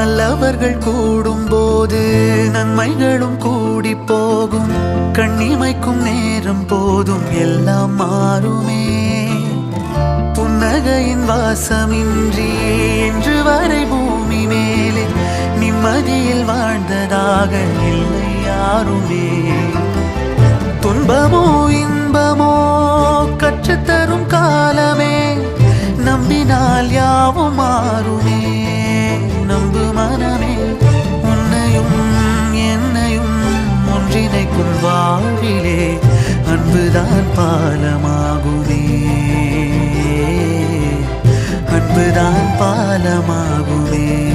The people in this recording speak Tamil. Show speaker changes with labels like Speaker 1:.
Speaker 1: நல்லவர்கள் கூடும்போது நன்மைகளும் கூடி போகும். கண்ணிமைக்கும் நேரம் போதும் எல்லாம் மாறுமே. புன்னகையின் வாசமின்றி என்று வரை பூமி மேலே நிம்மதியில் வாழ்ந்ததாக இல்லை யாருமே. துன்பமோ இன்பமோ கற்றுத்தரும் காலமே, நம்பினால் யாவும் மாறுமே.